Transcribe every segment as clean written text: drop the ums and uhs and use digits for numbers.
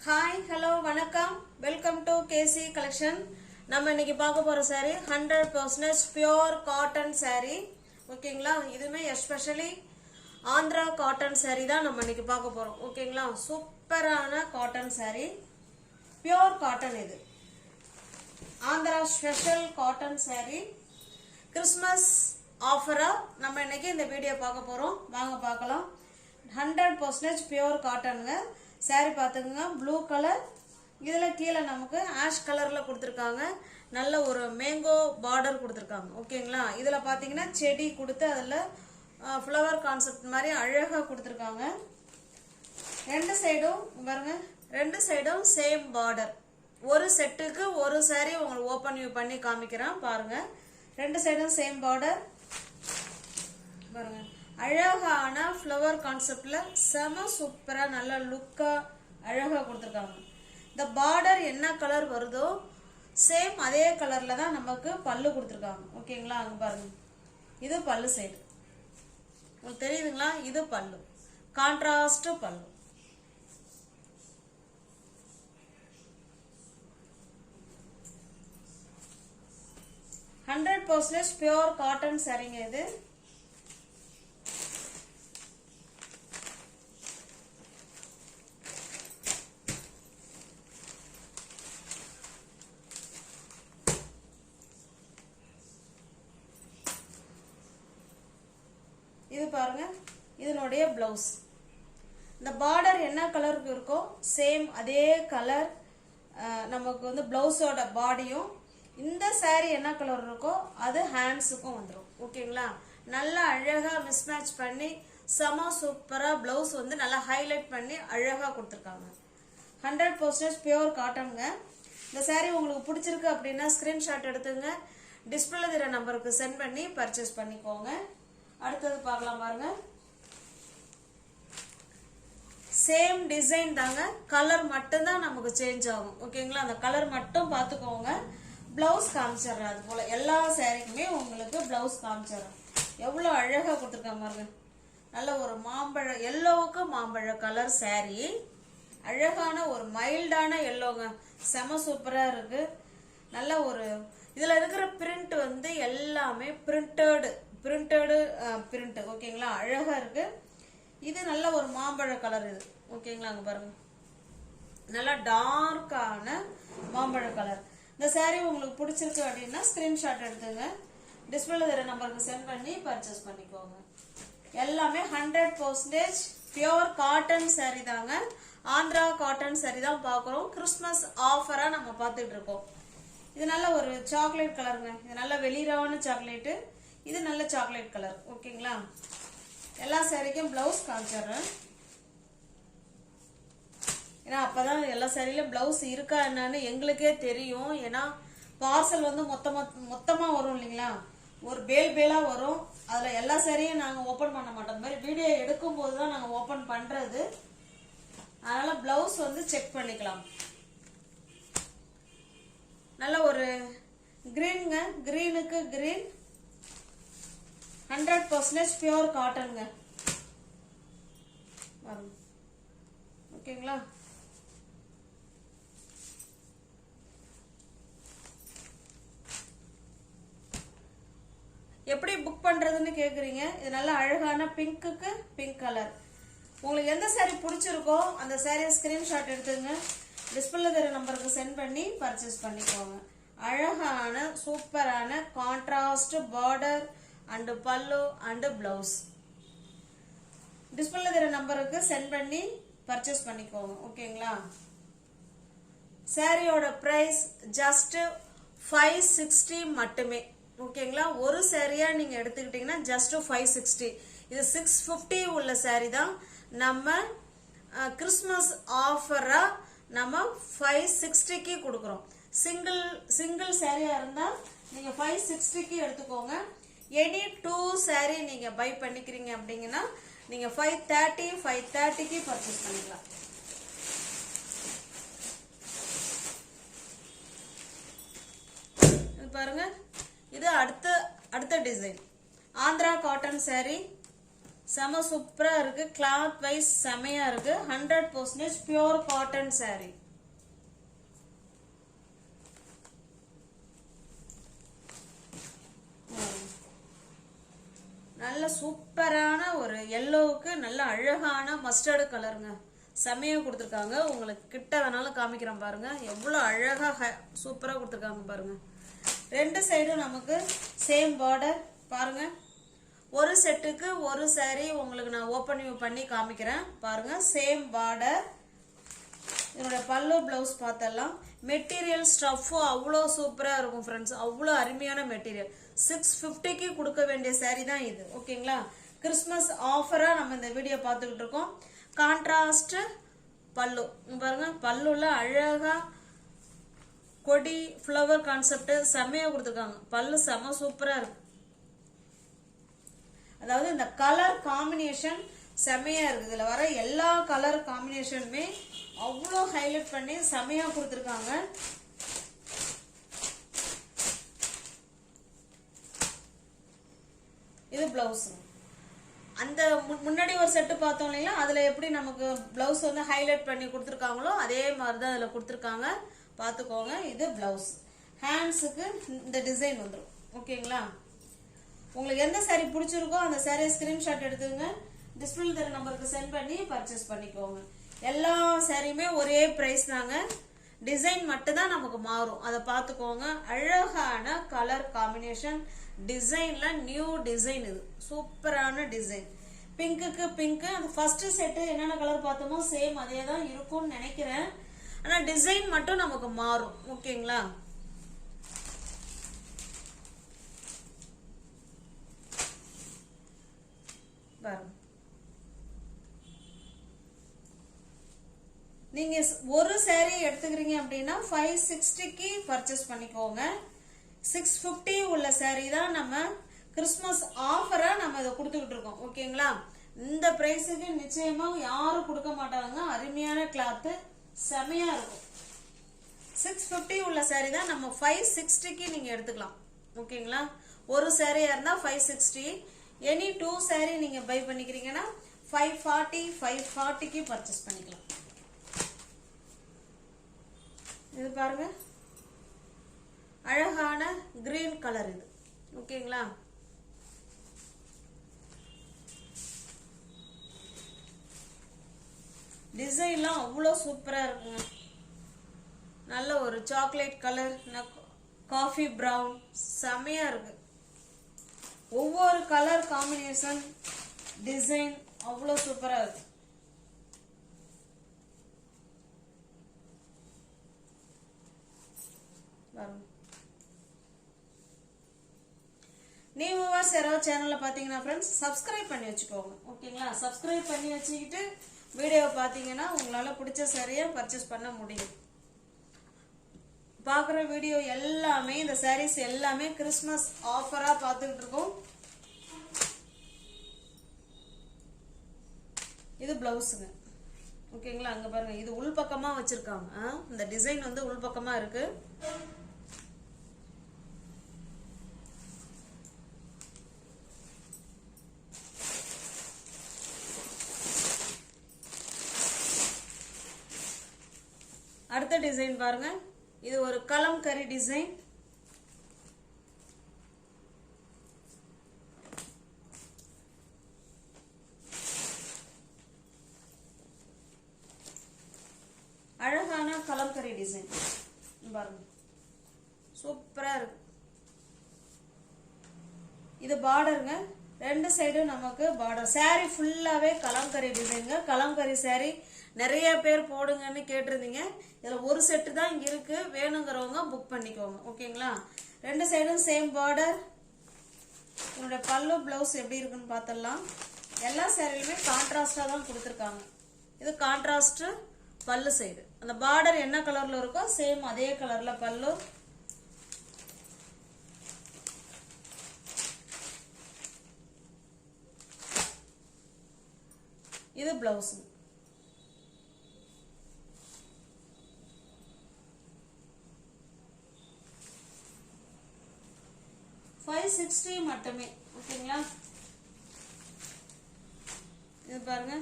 Hi hello வணக்கம் welcome to KC collection. நம்ம இன்னைக்கு பார்க்க போற சாரி 100% பியூர் காட்டன் சாரி. ஓகேங்களா, இதுமே எஸ்பெஷலி ஆந்திரா காட்டன் சாரி தான் நம்ம இன்னைக்கு பார்க்க போறோம். ஓகேங்களா, சூப்பரான காட்டன் சாரி, பியூர் காட்டன். இது Andhra special cotton sari. Christmas ஆஃபரா நம்ம இன்னைக்கு இந்த வீடியோ பார்க்க போறோம். வாங்க பார்க்கலாம். 100% பியூர் காட்டனுங்க. சாரி பார்த்துக்குங்க, ப்ளூ கலர். இதில் கீழே நமக்கு ஆஷ் கலரில் கொடுத்துருக்காங்க. நல்ல ஒரு மேங்கோ பார்டர் கொடுத்துருக்காங்க. ஓகேங்களா, இதில் பார்த்தீங்கன்னா செடி கொடுத்து அதில் ஃப்ளவர் கான்செப்ட் மாதிரி அழகாக கொடுத்துருக்காங்க. ரெண்டு சைடும் பாருங்க, ரெண்டு சைடும் சேம் பார்டர். ஒரு செட்டுக்கு ஒரு சாரி உங்களுக்கு ஓப்பன் வியூ பண்ணி காமிக்கிறேன் பாருங்க. ரெண்டு சைடும் சேம் பார்டர் பாருங்க. அழகான ஃப்ளவர் கான்செப்ட்ல செம சூப்பரா நல்ல லுக்கா அழகா கொடுத்துருக்காங்க. இந்த பார்டர் என்ன கலர் வருதோ சேம் அதே கலர்ல தான் நமக்கு பல்லு கொடுத்துருக்காங்க. ஓகேங்களா, அங்க பாருங்க, இது பல்லு சைடு. உங்களுக்கு தெரியுதுங்களா, இது பல்லு, கான்ட்ராஸ்ட் பல்லு. %100% பியூர் காட்டன் சாரிங்க இது. இது பாருங்க, இதனுடைய பிளவுஸ். இந்த பார்டர் என்ன கலருக்கு இருக்கோ சேம் அதே கலர் நமக்கு வந்து பிளவுஸோட பாடியும். இந்த சாரி என்ன கலர் இருக்கோ அது ஹேண்ட்ஸுக்கும் வந்துடும். ஓகேங்களா, நல்லா அழகா மிஸ்மேட்ச் பண்ணி செம சூப்பரா பிளவுஸ் வந்து நல்லா ஹைலைட் பண்ணி அழகா கொடுத்துருக்காங்க. 100% பியூர் காட்டனுங்க. இந்த சாரி உங்களுக்கு பிடிச்சிருக்கு அப்படின்னா ஸ்கிரீன்ஷாட் எடுத்துங்க, டிஸ்பிளேல தெரிய நம்பருக்கு சென்ட் பண்ணி பர்ச்சேஸ் பண்ணிக்கோங்க. அடுத்தது பார்க்கலாம் பாருங்க. சேம் டிசைன் தாங்க, கலர் மட்டும்தான் நமக்கு சேஞ்ச் ஆகும். ஓகேங்களா, அந்த கலர் மட்டும் பார்த்துக்கோங்க. பிளவுஸ் காமிச்சிடுறேன். அது போல எல்லா சாரிக்குமே உங்களுக்கு பிளவுஸ் காமிச்சிடுறேன். எவ்வளோ அழகா கொடுத்துருக்காங்க பாருங்க. நல்ல ஒரு மாம்பழ எல்லோவுக்கு மாம்பழ கலர் சாரி. அழகான ஒரு மைல்டான எல்லோங்க, செம சூப்பரா இருக்கு. நல்ல ஒரு இதுல இருக்கிற பிரிண்ட் வந்து எல்லாமே பிரிண்டட். ஓகேங்களா, அழகா இருக்கு. இது நல்ல ஒரு மாம்பழ கலர் இது. ஓகேங்களா, அங்க பாருங்க, நல்லா டார்க்கான மாம்பழ கலர். இந்த சாரி உங்களுக்கு பிடிச்சிருக்கு அப்படின்னா ஸ்கிரீன்ஷாட் எடுத்துங்க, டிஸ்பிளேல தெரிய நம்பருக்கு சென்ட் பண்ணி பர்ச்சேஸ் பண்ணிக்கோங்க. எல்லாமே 100% பியூர் காட்டன் சாரி தாங்க. ஆந்திரா காட்டன் சாரி தான் பார்க்குறோம். கிறிஸ்மஸ் ஆஃபரா நம்ம பார்த்துட்டு இருக்கோம். இது நல்ல ஒரு சாக்லேட் கலருங்க. இது நல்ல வெளிரான சாக்லேட்டு, இது நல்ல சாக்லேட் கலர். ஓகேங்களா, எல்லா சாரிக்கும் பிளவுஸ் காமிச்சிடுறேன். ஏன்னா அப்பதான் எல்லா சாரியிலும் பிளவுஸ் இருக்கா என்னன்னு எங்களுக்கே தெரியும். ஏன்னா பார்சல் வந்து மொத்தமா வரும் இல்லைங்களா, ஒரு பேலா வரும். அதுல எல்லா சாரியும் நாங்க ஓபன் பண்ண மாட்டோம். மாதிரி வீடியோ எடுக்கும் போதுதான் நாங்க ஓபன் பண்றது. அதனால பிளவுஸ் வந்து செக் பண்ணிக்கலாம். நல்ல ஒரு கிரீனுங்க, கிரீனுக்கு கிரீன். 100% பியூர் காட்டனுங்க. ஓகேங்களா, எப்படி புக் பண்றதுன்னு கேக்குறீங்க. இது நல்ல அழகான பிங்க்குக்கு பிங்க் கலர். உங்களுக்கு எந்த சாரி பிடிச்சிருக்கோ அந்த சாரியை ஸ்கிரீன்ஷாட் எடுத்துங்க, டிஸ்பிளேல தெரிய நம்பருக்கு சென்ட் பண்ணி பர்ச்சேஸ் பண்ணிக்கோங்க. அழகான சூப்பரான கான்ட்ராஸ்ட் பார்டர் அண்ட் பல்லு அண்ட் பிளவுஸ். டிஸ்பிளேல தெரிய நம்பருக்கு சென்ட் பண்ணி பர்ச்சேஸ் பண்ணிக்கோங்க. ஓகேங்களா, சாரியோட பிரைஸ் ஜஸ்ட் 560 மட்டுமே. ஓகேங்களா, ஒரு சாரியா நீங்க எடுத்துக்கிட்டீங்கன்னா ஜஸ்ட் 560. இது 650 உள்ள சாரி தான். நம்ம கிறிஸ்மஸ் ஆஃபரா நம்ம 560க்கு கொடுக்குறோம். சிங்கிள் சாரியா இருந்தா நீங்க 560க்கு எடுத்துக்கோங்க. எனி 2 சாரி நீங்க பை பண்ணிக்கிறீங்க அப்படிங்கன்னா நீங்க 530க்கு பர்ச்சேஸ் பண்ணிக்கலாம். பாருங்க, இது அடுத்த டிசைன் ஆந்திரா காட்டன் சாரி. செம சூப்பரா இருக்கு. கிளாத் வைஸ் செமையா இருக்கு. 100% பியூர் காட்டன் saree. நல்ல சூப்பரான ஒரு எல்லோவுக்கு நல்ல அழகான மஸ்டர்டு கலருங்க. செமையா கொடுத்துருக்காங்க. உங்களுக்கு கிட்ட வேணாலும் காமிக்கிறேன் பாருங்க. எவ்வளோ அழகா சூப்பரா கொடுத்துருக்காங்க பாருங்க. ரெண்டு சைடும் நமக்கு சேம் பார்டர் பாருங்க. ஒரு செட்டுக்கு ஒரு saree உங்களுக்கு நான் ஓப்பன் பண்ணி காமிக்கிறேன் பாருங்க. Same border. இதோட பல்லு பிளவுஸ் பார்த்தலாம். மெட்டீரியல் ஸ்டஃப்பும் அவ்வளோ சூப்பராக இருக்கும் ஃப்ரெண்ட்ஸ். அவ்வளோ அருமையான மெட்டீரியல். 650க்கு கொடுக்க வேண்டிய saree தான் இது. ஓகேங்களா? கிறிஸ்மஸ் ஆஃபராக நம்ம இந்த வீடியோ பார்த்துக்கிட்டு இருக்கோம். கான்ட்ராஸ்ட் பல்லு பாருங்க. பல்லுல அழகா கொடி ஃப்ளவர் கான்செப்ட் செம்மையா கொடுத்துருக்காங்க. பல்லு செம சூப்பரா இருக்கு. அதாவது இந்த கலர் காம்பினேஷன் செமையா இருக்கு. இதுல வர எல்லா கலர் காம்பினேஷனுமே அவ்வளோ ஹைலைட் பண்ணி செமையா கொடுத்துருக்காங்க. இது பிளவுஸ். அந்த முன்னாடி ஒரு செட்டு பார்த்தோம் இல்லைங்களா, அதுல எப்படி நமக்கு பிளவுஸ் வந்து ஹைலைட் பண்ணி கொடுத்துருக்காங்களோ அதே மாதிரி தான் அதுல கொடுத்துருக்காங்க. பார்த்துக்கோங்க. இது பிளவுஸ். ஹேண்ட்ஸுக்கு இந்த டிசைன் வந்துடும். ஓகேங்களா? உங்களுக்கு எந்த saree பிடிச்சிருக்கோ அந்த saree ஸ்கிரீன்ஷாட் எடுத்துங்க. டிஸ்பிளே தர நம்பருக்கு சென்ட் பண்ணி பர்ச்சேஸ் பண்ணிக்கோங்க. எல்லா சாரியுமே ஒரே பிரைஸ் தாங்க. டிசைன் மட்டும் தான் நமக்கு மாறும். அதை பார்த்துக்கோங்க. அழகான கலர் காம்பினேஷன். டிசைன்ல நியூ டிசைன். இது சூப்பரான டிசைன். பிங்க்குக்கு பிங்க். அந்த ஃபர்ஸ்ட் செட்டு என்னென்ன கலர் பார்த்தோமோ சேம் அதே தான் இருக்கும்னு நினைக்கிறேன். ஆனா டிசைன் மட்டும் நமக்கு மாறும். ஓகேங்களா? பாருங்க. நீங்க ஒரு saree எடுத்துக்கிறீங்க அப்படின்னா 560க்கு பர்ச்சேஸ் பண்ணிக்கோங்க. 650 உள்ள saree தான் நம்ம கிறிஸ்மஸ் ஆஃபரா நம்ம இதை கொடுத்துக்கிட்டு இருக்கோம். ஓகேங்களா? இந்த பிரைஸுக்கு நிச்சயமா யாரும் கொடுக்க மாட்டாங்க. அருமையான கிளாத் செமையா இருக்கும். 650 உள்ள saree தான் நம்ம 560க்கு நீங்க எடுத்துக்கலாம். ஓகேங்களா? ஒரு சாரியா இருந்தா 560. எனி 2 saree நீங்க பை பண்ணிக்கிறீங்கன்னா 540க்கு பர்ச்சேஸ் பண்ணிக்கலாம். இது பாருங்க. அழகான கிரீன் கலர் இது. ஓகேங்களா? டிசைன்லாம் அவ்வளோ சூப்பரா இருக்குங்க. நல்ல ஒரு சாக்லேட் கலர், காஃபி பிரவுன் செமையா இருக்கு. ஒவ்வொரு கலர் காம்பினேஷன் டிசைன் அவ்வளோ சூப்பரா இருக்கு. நீங்க யாராவது சேனல்ல பாத்தீங்கன்னா ஃப்ரெண்ட்ஸ் சப்ஸ்கிரைப் பண்ணி வச்சுக்கோங்க. ஓகேங்களா? சப்ஸ்கிரைப் பண்ணி வச்சுக்கிட்டு வீடியோவை பார்த்தீங்கன்னா உங்களால பிடிச்ச சாரியை பர்ச்சேஸ் பண்ண முடியும். பார்க்குற வீடியோ எல்லாமே இந்த சாரீஸ் எல்லாமே கிறிஸ்மஸ் ஆஃபரா பார்த்துக்கிட்டு இருக்கோம். இது பிளவுஸுங்க. ஓகேங்களா? அங்க பாருங்க. இது உள்பக்கமா வச்சிருக்காங்க. இந்த டிசைன் வந்து உள்பக்கமா இருக்கு. அடுத்த டிசைன் பாருங்க. இது ஒரு கலம்கரி டிசைன். அழகான கலம்கரி டிசைன் பாருங்க. சூப்பரா இருக்கு. இது பார்டருங்க. ரெண்டு சைடும் நமக்கு பார்டர். saree ஃபுல்லாவே கலம்கரி டிசைனுங்க. கலம்கரி saree நிறைய பேர் போடுங்கன்னு கேட்டிருந்தீங்க. இதுல ஒரு செட்டு தான் இங்க இருக்கு. வேணுங்கிறவங்க புக் பண்ணிக்கோங்க. ஓகேங்களா? ரெண்டு சைடும் சேம் பார்டர். என்னோட பல்லு பிளவுஸ் எப்படி இருக்குன்னு பார்த்தலாம். எல்லா சாரிலுமே கான்ட்ராஸ்டா தான் கொடுத்துருக்காங்க. இது கான்ட்ராஸ்ட் பல்லு சைடு. அந்த பார்டர் என்ன கலர்ல இருக்கோ சேம் அதே கலர்ல பல்லு. இது பிளவுஸ். $560 மட்டுமே. ஓகேங்களா? இது பாருங்க,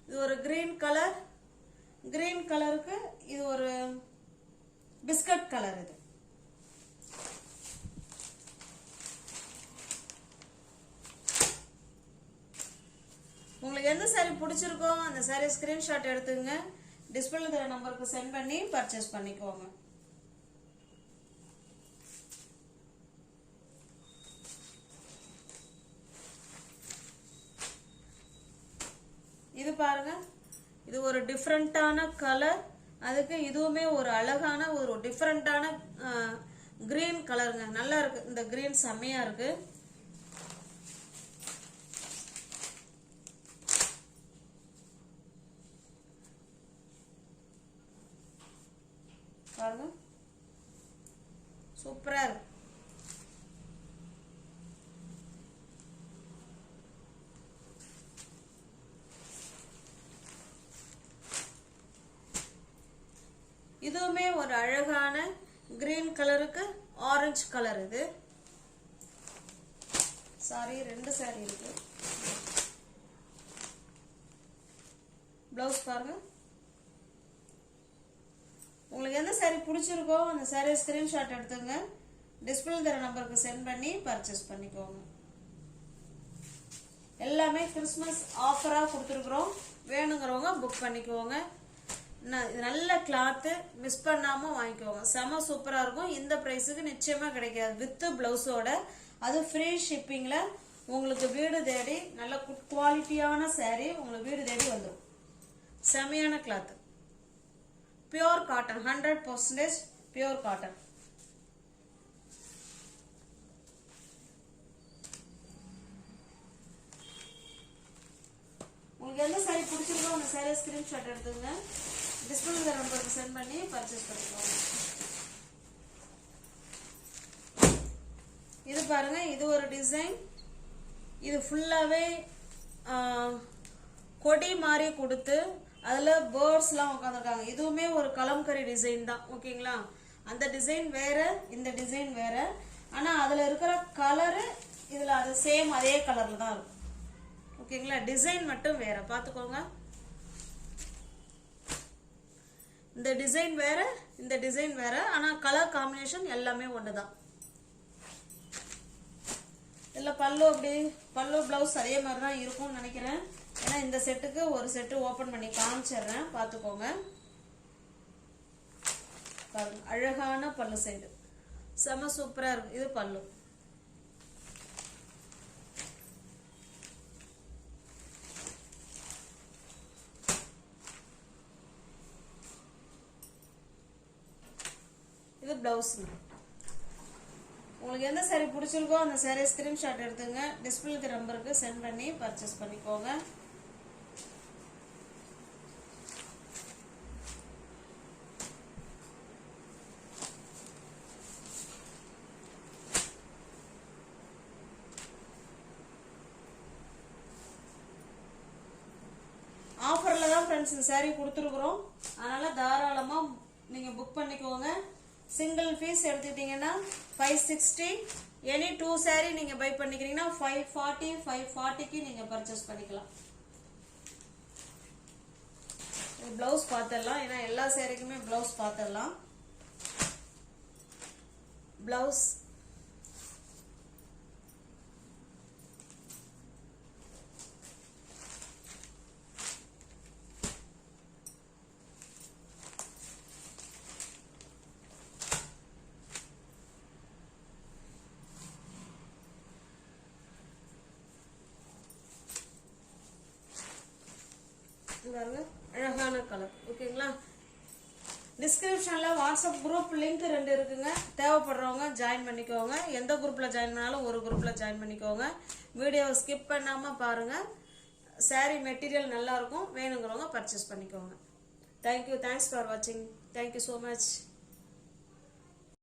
இது ஒரு கிரீன் கலர், கிரீன் கலருக்கு இது ஒரு பிஸ்கட் கலர். இது உங்களுக்கு எந்த சாரி பிடிச்சிருக்கோ அந்த சாரி ஸ்கிரீன்ஷாட் எடுத்துங்க, டிஸ்பிளேல தர நம்பருக்கு சென்ட் பண்ணி பர்ச்சேஸ் பண்ணிக்கோங்க. இது பாருங்க, இது ஒரு டிஃப்ரெண்டான கலர், அதுக்கு இதுவுமே ஒரு அழகான ஒரு டிஃப்ரெண்டான கிரீன் கலருங்க. நல்லா இருக்கு, இந்த கிரீன் செம்மையா இருக்கு. பாருங்க, சூப்பரா இருக்கு. இதுவுமே ஒரு அழகான கிரீன் கலருக்கு ஆரஞ்சு கலர். இது சாரி, ரெண்டு சாரி இருக்கு. பிளவுஸ் பாருங்க, உங்களுக்கு எந்த சாரி பிடிச்சிருக்கோ அந்த சாரி ஸ்கிரீன்ஷாட் எடுத்துங்க, டிஸ்பிளே தர நம்பருக்கு சென்ட் பண்ணி பர்ச்சேஸ் பண்ணிக்கோங்க. எல்லாமே கிறிஸ்மஸ் ஆஃபரா கொடுத்துருக்குறோம், வேணுங்கிறவங்க புக் பண்ணிக்கோங்க. நல்ல கிளாத்து, மிஸ் பண்ணாம வாங்கிக்கோங்க, செம சூப்பரா இருக்கும். இந்த பிரைஸுக்கு நிச்சயமா கிடைக்காது, வித் பிளவுஸோட. அது ஃப்ரீ ஷிப்பிங்ல உங்களுக்கு வீடு தேடி நல்ல குவாலிட்டியான சாரி உங்களுக்கு வீடு தேடி வந்துடும். செமையான cloth, pure cotton, 100% pure cotton. உங்களுக்கு எந்த சாரி பிடிச்சிருக்கோ அந்த சாரி ஸ்கிரீன்ஷாட் எடுத்துங்க, டிஸ்பிளே நம்பருக்கு சென்ட் பண்ணி பர்ச்சேஸ் பண்ணிக்கோங்க. இது பாருங்க, இது ஒரு டிசைன். இது ஃபுல்லாவே கொடி மாதிரி கொடுத்து அதுல பேர்ட்ஸ்லாம் உட்காந்துருக்காங்க. இதுவுமே ஒரு கலம்கரி டிசைன் தான், ஓகேங்களா? அந்த டிசைன் வேற, இந்த டிசைன் வேற. ஆனா அதுல இருக்கிற கலரு இதுல அது சேம் அதே கலர்ல தான் இருக்கும், ஓகேங்களா? டிசைன் மட்டும் வேற, பாத்துக்கோங்க. இந்த டிசைன் வேற, இந்த டிசைன் வேற, ஆனா கலர் காம்பினேஷன் எல்லாமே ஒண்ணுதான். இல்ல பல்லு அப்படி, பல்லு பிளவுஸ் அதே மாதிரி தான் இருக்கும்னு நினைக்கிறேன். ஏன்னா இந்த செட்டுக்கு ஒரு செட்டு ஓபன் பண்ணி காமிச்சிடுறேன், பாத்துக்கோங்க. அழகான பல்லு சைடு, செம சூப்பரா இருக்கு. இது பல்லு. இது பிளவுஸ். உங்களுக்கு எந்த சாரி பிடிச்சிருக்கோ அந்த சாரி ஸ்கிரீன்ஷாட் எடுத்துங்க, டிஸ்பிளே நம்பருக்கு சென்ட் பண்ணி பர்ச்சேஸ் பண்ணிக்கோங்க. ஆஃபர்ல தான் ஃப்ரெண்ட்ஸ் இந்த சாரி கொடுத்துருக்குறோம், அதனால தாராளமா நீங்க புக் பண்ணிக்கோங்க. சிங்கிள் பீஸ் எடுத்துக்கிட்டீங்கன்னா 560, எனி 2 சாரி நீங்க பை பண்ணிக்கிறீங்கன்னா 540க்கு நீங்க பர்ச்சேஸ் பண்ணிக்கலாம். பிளவுஸ் பார்த்துடலாம், ஏன்னா எல்லா சாரிக்குமே பிளவுஸ் பார்த்துடலாம். பிளவுஸ் அழகான கலர், ஓகேங்களா? டிஸ்கிரிப்ஷன்ல வாட்ஸ்அப் குரூப் லிங்க் 2 இருக்குங்க, தேவைப்படுறவங்க ஜாயின் பண்ணிக்கோங்க. எந்த குரூப்ல ஜாயின் பண்ணாலும் ஒரு குரூப்ல ஜாயின் பண்ணிக்கோங்க. வீடியோவை ஸ்கிப் பண்ணாம பாருங்க, சாரி மெட்டீரியல் நல்லா இருக்கும், வேணுங்கிறவங்க பர்ச்சேஸ் பண்ணிக்கோங்க. தேங்க்யூ, தேங்க்ஸ் ஃபார் வாட்சிங், தேங்க்யூ ஸோ மச்.